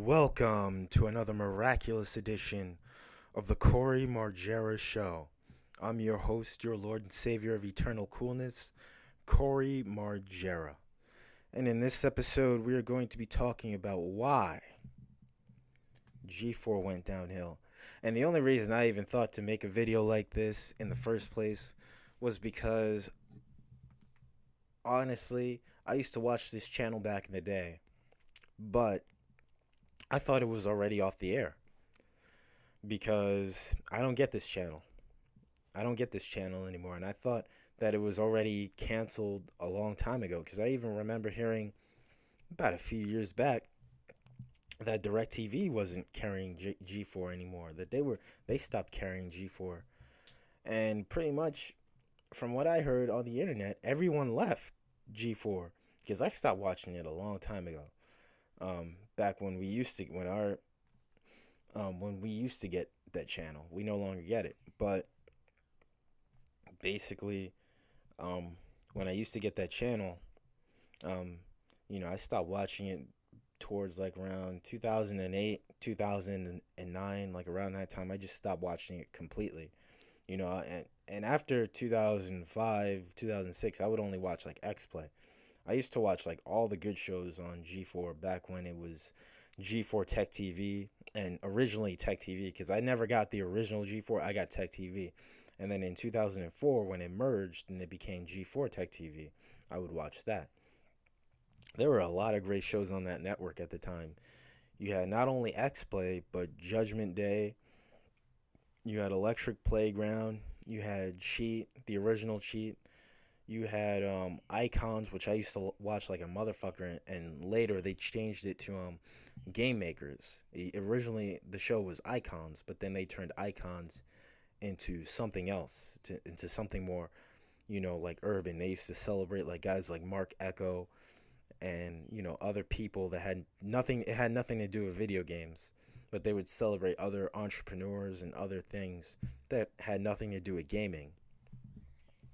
Welcome to another miraculous edition of the Corey Margera Show. I'm your host, your Lord and Savior of Eternal Coolness, Corey Margera. And in this episode, we are going to be talking about why G4 went downhill. And the only reason I even thought to make a video like this in the first place was because, honestly, I used to watch this channel back in the day, but I thought it was already off the air because I don't get this channel. I don't get this channel anymore. And I thought that it was already canceled a long time ago because I even remember hearing about a few years back that DirecTV wasn't carrying G4 anymore. That they stopped carrying G4. And pretty much from what I heard on the internet, everyone left G4 because I stopped watching it a long time ago. Back when we used to when we used to get that channel, we no longer get it. But basically, um, when I used to get that channel, um, I stopped watching it towards like around 2008, 2009, like around that time. I just stopped watching it completely. And after 2005, 2006, I would only watch like X Play. I used to watch like all the good shows on G4 back when it was G4 Tech TV and originally Tech TV because I never got the original G4. I got Tech TV. And then in 2004, when it merged and it became G4 Tech TV, I would watch that. There were a lot of great shows on that network at the time. You had not only X Play, but Judgment Day. You had Electric Playground. You had Cheat, the original Cheat. You had Icons, which I used to watch like a motherfucker, and later they changed it to Game Makers. Originally, the show was Icons, but then they turned Icons into something else, into something more, like urban. They used to celebrate like guys like Mark Echo and other people that had nothing. It had nothing to do with video games, but they would celebrate other entrepreneurs and other things that had nothing to do with gaming.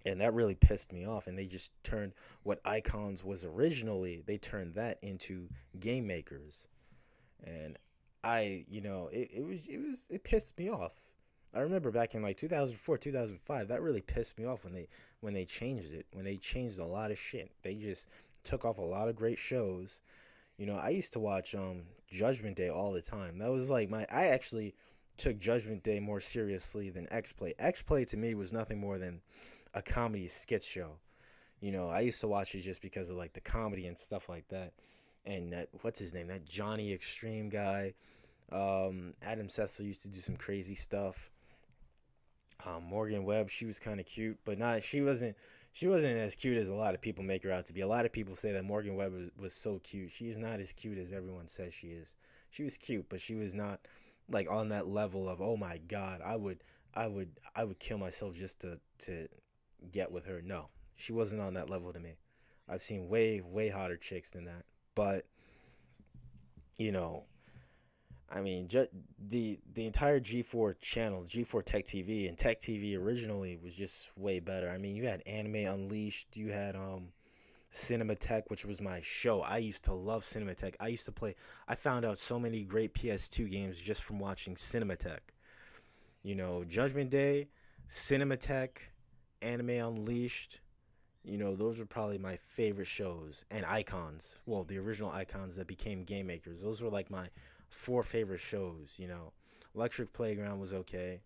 And that really pissed me off, and they just turned what Icons was originally, they turned that into Game Makers. And it pissed me off. I remember back in like 2004, 2005, that really pissed me off when they changed it, when they changed a lot of shit. They just took off a lot of great shows. I used to watch Judgment Day all the time. That was like I actually took Judgment Day more seriously than X Play. X Play to me was nothing more than a comedy skit show. I used to watch it just because of like the comedy and stuff like that. And that, what's his name? That Johnny Extreme guy. Adam Sessler used to do some crazy stuff. Morgan Webb, she was kind of cute, but not she wasn't. She wasn't as cute as a lot of people make her out to be. A lot of people say that Morgan Webb was so cute. She's not as cute as everyone says she is. She was cute, but she was not like on that level of, oh my god, I would kill myself just to get with her. No, she wasn't on that level to me. I've seen way hotter chicks than that. But you know, I mean, the entire G4 channel, G4 Tech TV, and Tech TV originally was just way better. I mean, you had Anime Unleashed, you had Cinematech, which was my show. I used to love Cinematech. I used to play. I found out so many great PS2 games just from watching Cinematech. Judgment Day, Cinematech, Anime Unleashed. Those are probably my favorite shows. And Icons. Well, the original Icons that became Game Makers. Those were like my four favorite shows. Electric Playground was okay.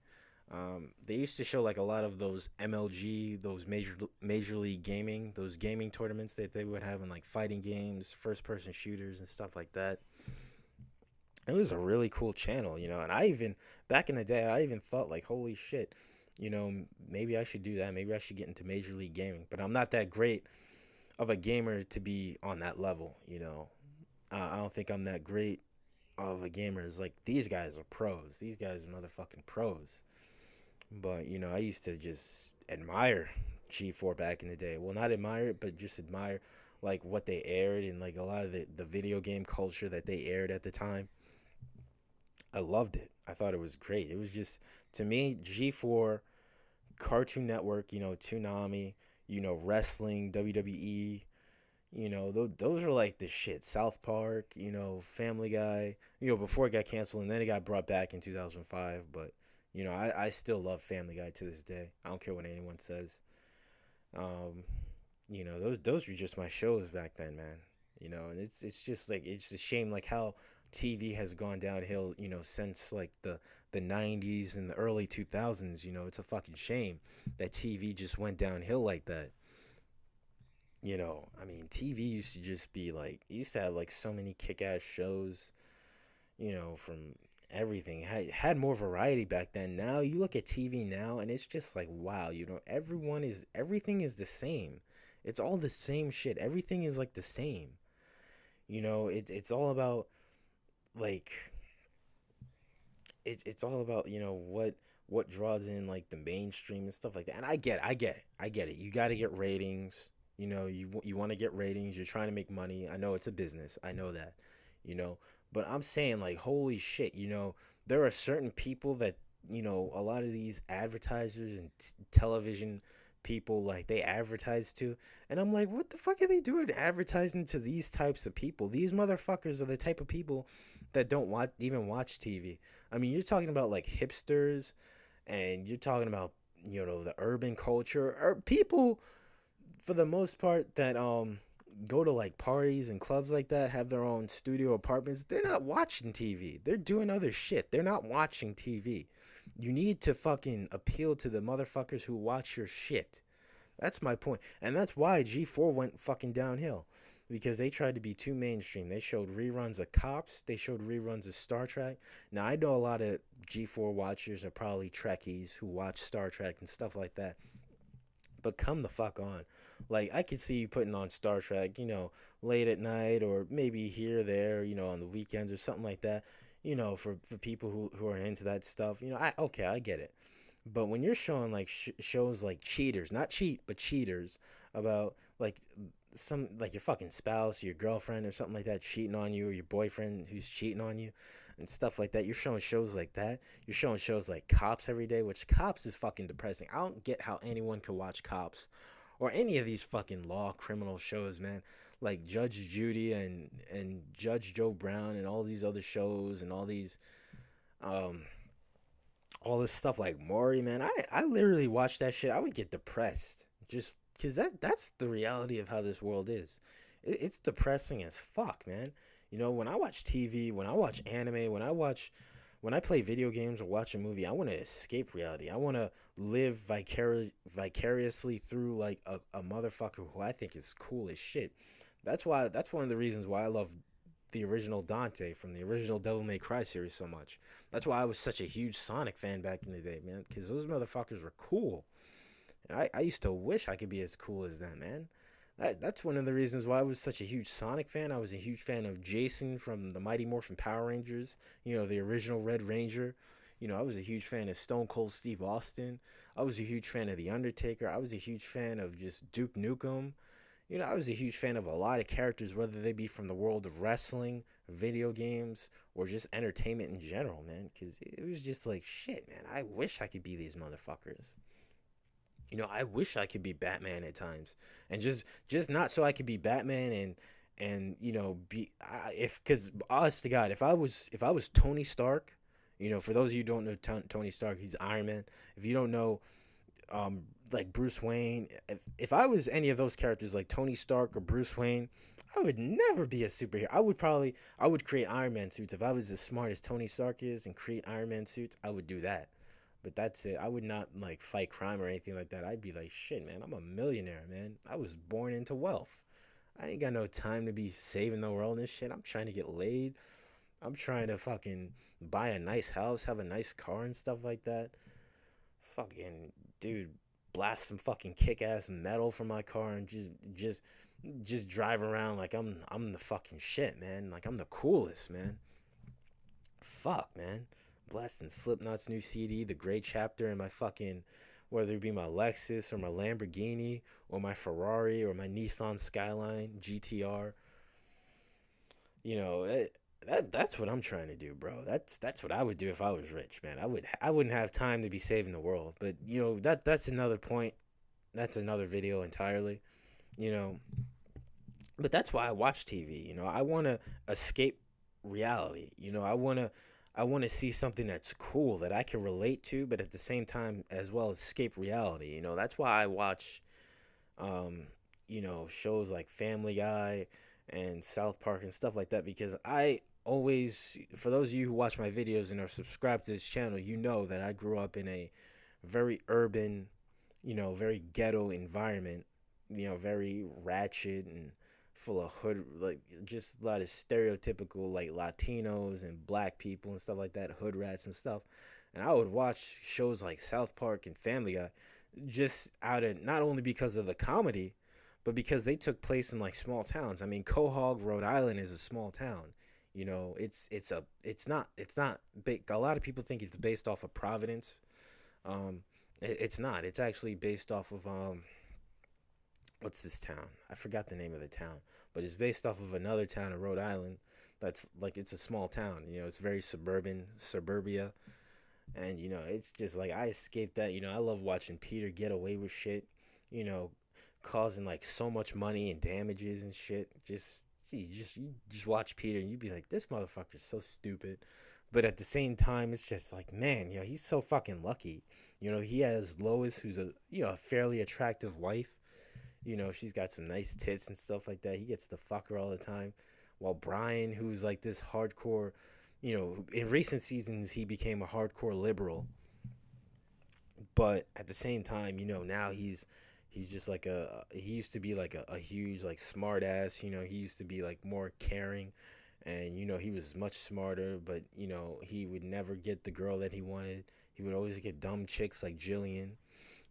They used to show like a lot of those MLG, those major league gaming, those gaming tournaments that they would have in like fighting games, first person shooters and stuff like that. It was a really cool channel. And I even back in the day, I even thought like, holy shit, maybe I should do that. Maybe I should get into Major League Gaming. But I'm not that great of a gamer to be on that level. I don't think I'm that great of a gamer. It's like these guys are pros. These guys are motherfucking pros. But I used to just admire G4 back in the day. Well, not admire it, but just admire like what they aired and like a lot of the video game culture that they aired at the time. I loved it. I thought it was great. It was just to me G4, Cartoon Network, Toonami, wrestling, WWE, Those are like the shit. South Park, Family Guy, before it got canceled and then it got brought back in 2005. But, I still love Family Guy to this day. I don't care what anyone says. Um, those were just my shows back then, man. And it's just like, it's a shame like how TV has gone downhill, since like the 90s and the early 2000s. It's a fucking shame that TV just went downhill like that. I mean, TV used to just be like, it used to have like so many kick-ass shows, from everything. Had more variety back then. Now you look at TV now and it's just like, wow, everything is the same. It's all the same shit. Everything is like the same. It's all about like it's all about, what draws in like the mainstream and stuff like that. And I get it. You got to get ratings. You want to get ratings. You're trying to make money. I know it's a business. I know that. You know, but I'm saying like, holy shit. There are certain people that, a lot of these advertisers and television people, like, they advertise to, and I'm like, what the fuck are they doing advertising to these types of people? These motherfuckers are the type of people that don't even watch TV. I mean, you're talking about like hipsters, and you're talking about, the urban culture, or people for the most part that go to like parties and clubs like that, have their own studio apartments. They're not watching TV. They're doing other shit. They're not watching TV. You need to fucking appeal to the motherfuckers who watch your shit. That's my point. And that's why G4 went fucking downhill. Because they tried to be too mainstream. They showed reruns of Cops. They showed reruns of Star Trek. Now, I know a lot of G4 watchers are probably Trekkies who watch Star Trek and stuff like that. But come the fuck on. Like, I could see you putting on Star Trek, late at night, or maybe here or there, on the weekends or something like that, for people who are into that stuff. I get it. But when you're showing like shows like Cheaters, not cheat, but Cheaters, about like some, like, your fucking spouse, your girlfriend or something like that cheating on you, or your boyfriend who's cheating on you and stuff like that. You're showing shows like that. You're showing shows like Cops every day, which Cops is fucking depressing. I don't get how anyone could watch Cops or any of these fucking law criminal shows, man. Like Judge Judy and Judge Joe Brown and all these other shows and um all this stuff like Maury, man. I literally watched that shit. I would get depressed just because that's the reality of how this world is. It's depressing as fuck, man. When I watch TV, when I watch anime, when I play video games or watch a movie, I want to escape reality. I want to live vicariously through like a motherfucker who I think is cool as shit. That's one of the reasons why I love the original Dante from the original Devil May Cry series so much. That's why I was such a huge Sonic fan back in the day, man, because those motherfuckers were cool. And I used to wish I could be as cool as them, man. That's one of the reasons why I was such a huge Sonic fan. I was a huge fan of Jason from the Mighty Morphin Power Rangers, the original Red Ranger. I was a huge fan of Stone Cold Steve Austin. I was a huge fan of The Undertaker. I was a huge fan of just Duke Nukem. I was a huge fan of a lot of characters, whether they be from the world of wrestling, video games, or just entertainment in general, man. Because it was just like, shit, man. I wish I could be these motherfuckers. I wish I could be Batman at times, and just not so I could be Batman and be if because honest to God, if I was Tony Stark, for those of you who don't know Tony Stark, he's Iron Man. If you don't know, like Bruce Wayne, if I was any of those characters like Tony Stark or Bruce Wayne, I would never be a superhero. I would create Iron Man suits. If I was as smart as Tony Stark is and create Iron Man suits, I would do that. But that's it. I would not like fight crime or anything like that. I'd be like, shit, man, I'm a millionaire, man. I was born into wealth. I ain't got no time to be saving the world and shit. I'm trying to get laid. I'm trying to fucking buy a nice house, have a nice car and stuff like that. Fucking dude, blast some fucking kick-ass metal from my car and just drive around like I'm the fucking shit, man. Like I'm the coolest, man. Fuck, man. Blasting Slipknot's new CD, The Great Chapter, in my fucking, whether it be my Lexus or my Lamborghini or my Ferrari or my Nissan Skyline GTR. That's what I'm trying to do, bro. That's what I would do if I was rich, man. I wouldn't have time to be saving the world, but that's another point. That's another video entirely. You know, But that's why I watch TV. You know, I want to escape reality. You know, I want to see something that's cool that I can relate to, but at the same time as well escape reality. You know, that's why I watch um, you know, shows like Family Guy and South Park and stuff like that, because I always, for those of you who watch my videos and are subscribed to this channel, you know that I grew up in a very urban, you know, very ghetto environment, you know, very ratchet and full of hood, like just a lot of stereotypical like Latinos and black people and stuff like that, hood rats and stuff. And I would watch shows like South Park and Family Guy just out of, not only because of the comedy, but because they took place in like small towns. I mean, Quahog, Rhode Island is a small town. You know, it's not big. A lot of people think it's based off of Providence. Um, it's not. It's actually based off of what's this town? I forgot the name of the town, but it's based off of another town in Rhode Island. That's like, it's a small town. You know, it's very suburban, suburbia, and you know, it's just like I escaped that. You know, I love watching Peter get away with shit. You know, causing like so much money and damages and shit. You just watch Peter and you'd be like, this motherfucker's so stupid. But at the same time, it's just like, man, you know, he's so fucking lucky. You know, he has Lois, who's a, you know, a fairly attractive wife. You know, she's got some nice tits and stuff like that. He gets to fuck her all the time. While Brian, who's like this hardcore, you know, in recent seasons he became a hardcore liberal, but at the same time, you know, now he's just like he used to be like a huge like smart ass. You know, he used to be like more caring, and you know, he was much smarter, but you know, he would never get the girl that he wanted. He would always get dumb chicks like Jillian.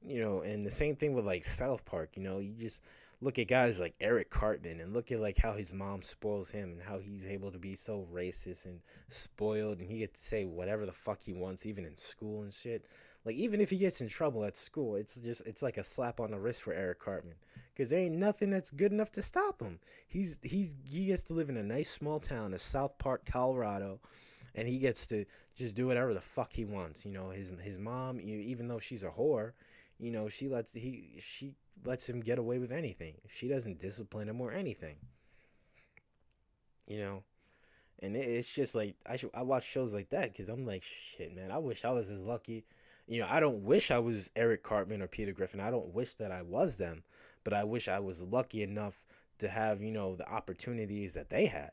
You know, and the same thing with like South Park. You know, you just look at guys like Eric Cartman and look at like how his mom spoils him and how he's able to be so racist and spoiled, and he gets to say whatever the fuck he wants even in school and shit. Like, even if he gets in trouble at school, it's like a slap on the wrist for Eric Cartman, because there ain't nothing that's good enough to stop him. He gets to live in a nice small town of South Park, Colorado, and he gets to just do whatever the fuck he wants. You know, his mom, even though she's a whore, you know, she lets him get away with anything. She doesn't discipline him or anything. You know, and it's just like I watch shows like that because I'm like, shit, man. I wish I was as lucky. You know, I don't wish I was Eric Cartman or Peter Griffin. I don't wish that I was them, but I wish I was lucky enough to have, you know, the opportunities that they had.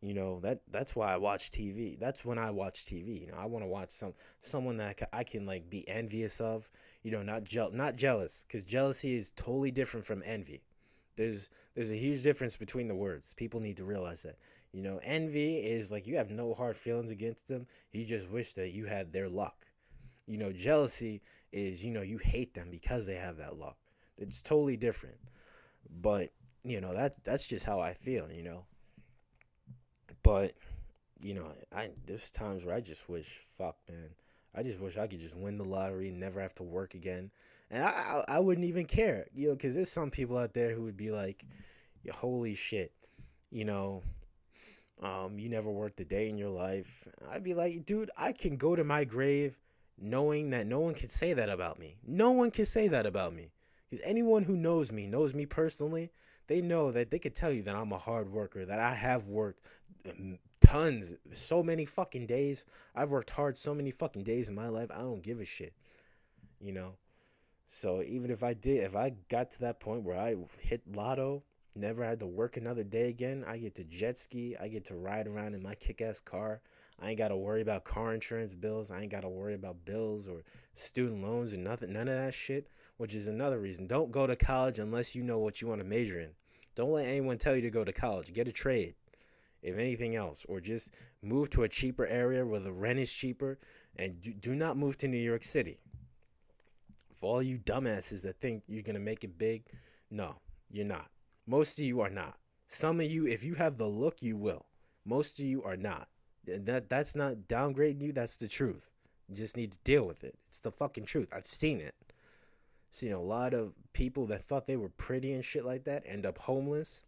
You know, that's why I watch TV. That's when I watch TV. You know, I want to watch someone that I can like be envious of. You know, not jealous, because jealousy is totally different from envy. There's a huge difference between the words. People need to realize that. You know, envy is like you have no hard feelings against them. You just wish that you had their luck. You know, jealousy is, you know, you hate them because they have that luck. It's totally different. But you know, that's just how I feel. You know, but you know, I there's times where I just wish, fuck, man, I just wish I could just win the lottery and never have to work again, and I wouldn't even care, you know, because there's some people out there who would be like, "Yeah, holy shit, you know, you never worked a day in your life." I'd be like, dude, I can go to my grave knowing that no one can say that about me. No one can say that about me, because anyone who knows me personally. They know that they could tell you that I'm a hard worker, that I have worked tons, so many fucking days. I've worked hard so many fucking days in my life. I don't give a shit, you know. So even if I got to that point where I hit lotto, never had to work another day again, I get to jet ski, I get to ride around in my kick-ass car. I ain't got to worry about car insurance bills. I ain't got to worry about bills or student loans and nothing, none of that shit, which is another reason. Don't go to college unless you know what you want to major in. Don't let anyone tell you to go to college. Get a trade, if anything else, or just move to a cheaper area where the rent is cheaper, and do not move to New York City. For all you dumbasses that think you're going to make it big, no, you're not. Most of you are not. Some of you, if you have the look, you will. Most of you are not. That's not downgrading you, that's the truth. You just need to deal with it. It's the fucking truth. I've seen it. Seen a lot of people that thought they were pretty and shit like that end up homeless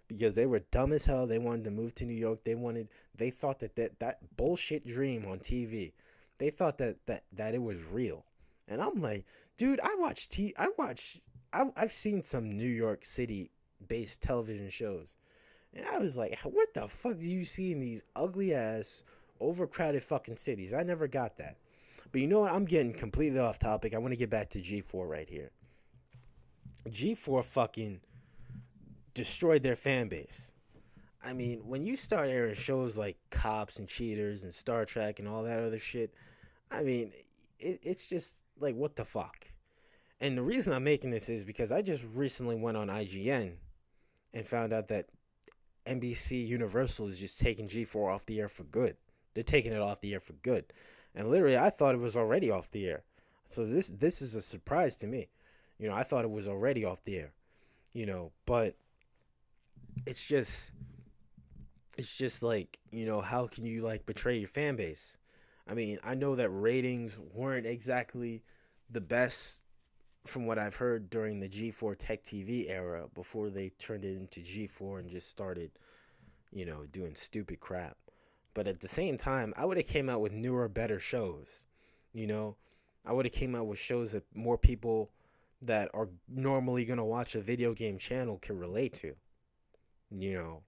because they were dumb as hell. They wanted to move to New York. They thought that bullshit dream on TV. They thought that it was real. And I'm like, dude, I've seen some New York City based television shows. And I was like, what the fuck do you see in these ugly ass, overcrowded fucking cities? I never got that. But you know what? I'm getting completely off topic. I want to get back to G4 right here. G4 fucking destroyed their fan base. I mean, when you start airing shows like Cops and Cheaters and Star Trek and all that other shit, I mean, it's just like, what the fuck? And the reason I'm making this is because I just recently went on IGN and found out that NBC Universal is just taking G4 off the air for good. They're taking it off the air for good. And literally, I thought it was already off the air. So this is a surprise to me. I thought it was already off the air. But it's just like, how can you like betray your fan base? I mean, I know that ratings weren't exactly the best from what I've heard during the G4 Tech TV era before they turned it into G4 and just started, doing stupid crap. But at the same time, I would have came out with newer, better shows. You know, I would have came out with shows that more people that are normally gonna watch a video game channel can relate to. You know,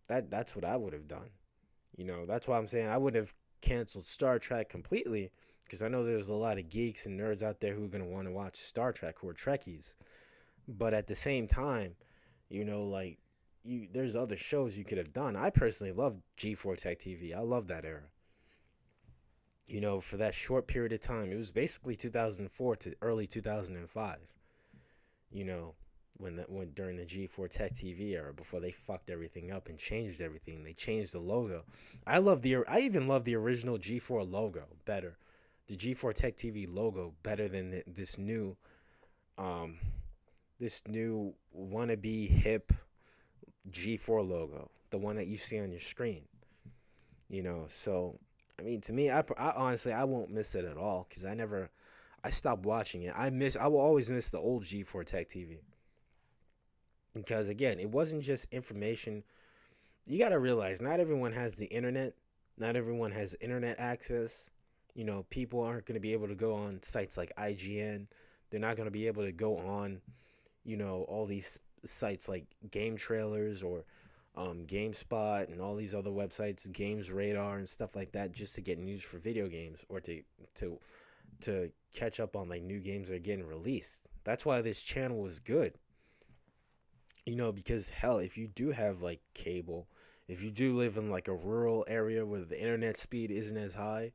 that's what I would have done. That's why I'm saying I would have canceled Star Trek completely because I know there's a lot of geeks and nerds out there who are gonna want to watch Star Trek who are Trekkies. But at the same time, like there's other shows you could have done. I personally love G4 Tech TV. I love that era. For that short period of time, it was basically 2004 to early 2005. You know, when during the G4 Tech TV era before they fucked everything up and changed everything. They changed the logo. I even love the original G4 logo better. The G4 Tech TV logo better than um this new wannabe hip G4 logo, the one that you see on your screen. So I mean, to me, I honestly I won't miss it at all because I stopped watching it. I will always miss the old G4 Tech TV because again, it wasn't just information. You got to realize not everyone has the internet, not everyone has internet access. People aren't going to be able to go on sites like IGN. They're not going to be able to go on, all these sites like Game Trailers or GameSpot and all these other websites, Games Radar and stuff like that, just to get news for video games or to to catch up on like new games that are getting released. That's why this channel is good. Because hell, if you do have like cable, if you do live in like a rural area where the internet speed isn't as high,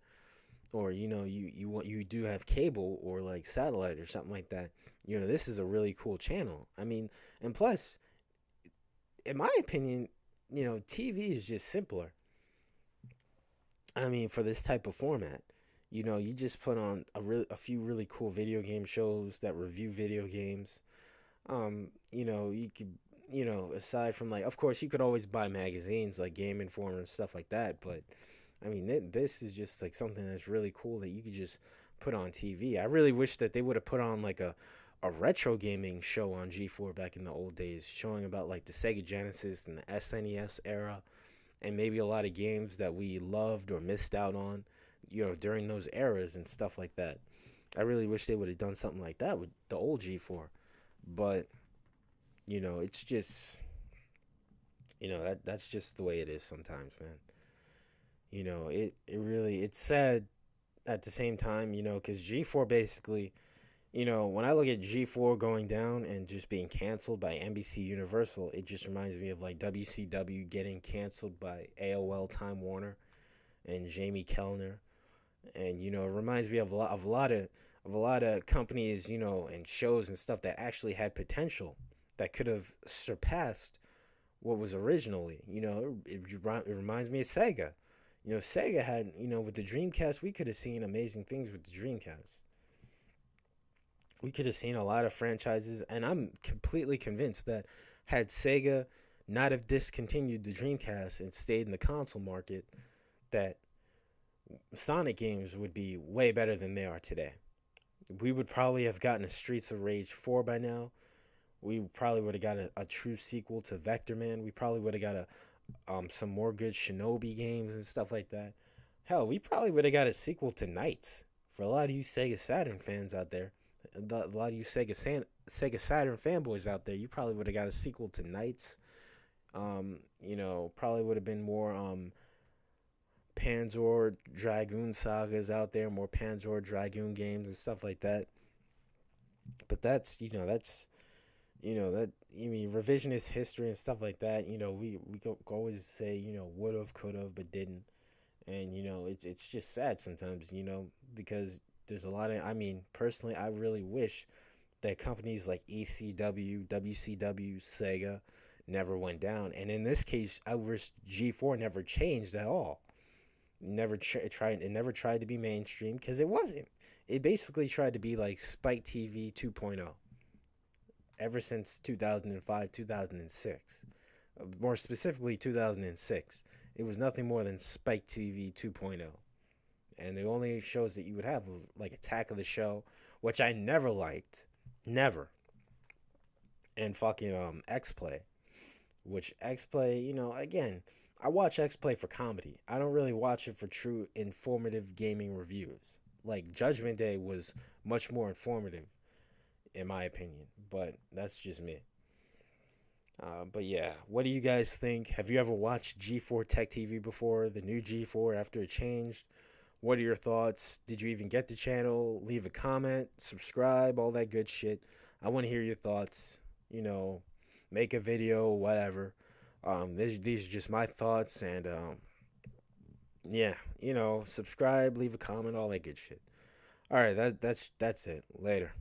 or you do have cable or like satellite or something like that, this is a really cool channel. I mean, and plus, in my opinion, TV is just simpler. I mean, for this type of format, you just put on a few really cool video game shows that review video games. You could, aside from like, of course, you could always buy magazines like Game Informer and stuff like that. But I mean, this is just like something that's really cool that you could just put on TV. I really wish that they would have put on like a retro gaming show on G4 back in the old days, showing about like the Sega Genesis and the SNES era, and maybe a lot of games that we loved or missed out on, during those eras and stuff like that. I really wish they would have done something like that with the old G4. But it's just that's just the way it is sometimes, man. It really it's sad at the same time, because G4 basically, when I look at G4 going down and just being canceled by NBC Universal, it just reminds me of like WCW getting canceled by AOL Time Warner and Jamie Kellner. And it reminds me of a lot of companies, and shows and stuff that actually had potential that could have surpassed what was originally. It reminds me of Sega. Sega had, with the Dreamcast, we could have seen amazing things with the Dreamcast. We could have seen a lot of franchises, and I'm completely convinced that had Sega not have discontinued the Dreamcast and stayed in the console market, that Sonic games would be way better than they are today. We would probably have gotten a Streets of Rage 4 by now. We probably would have got a true sequel to Vector Man. We probably would have got some more good Shinobi games and stuff like that. Hell, we probably would have got a sequel to Knights. For a lot of you Sega Saturn fans out there, A lot of you Sega Saturn fanboys out there, you probably would have got a sequel to Knights. Probably would have been more Panzer Dragoon sagas out there, more Panzer Dragoon games and stuff like that. But that you mean revisionist history and stuff like that. We go always say would have, could have, but didn't, and it's just sad sometimes. Because there's a lot of I mean personally, I really wish that companies like ECW, WCW, Sega never went down, and in this case, I wish G4 never changed at all. It never tried to be mainstream because it wasn't. It basically tried to be like Spike TV 2.0 ever since 2005, 2006. More specifically 2006. It was nothing more than Spike TV 2.0. And the only shows that you would have was like Attack of the Show, which I never liked. Never. And fucking X Play, which X Play, again, I watch X Play for comedy. I don't really watch it for true informative gaming reviews. Like Judgment Day was much more informative in my opinion, but that's just me. But yeah, what do you guys think? Have you ever watched G4 Tech TV before? The new G4 after it changed? What are your thoughts? Did you even get the channel? Leave a comment, subscribe, all that good shit. I want to hear your thoughts. You know, make a video, whatever. These are just my thoughts, and yeah, subscribe, leave a comment, all that good shit. All right, that's it. Later.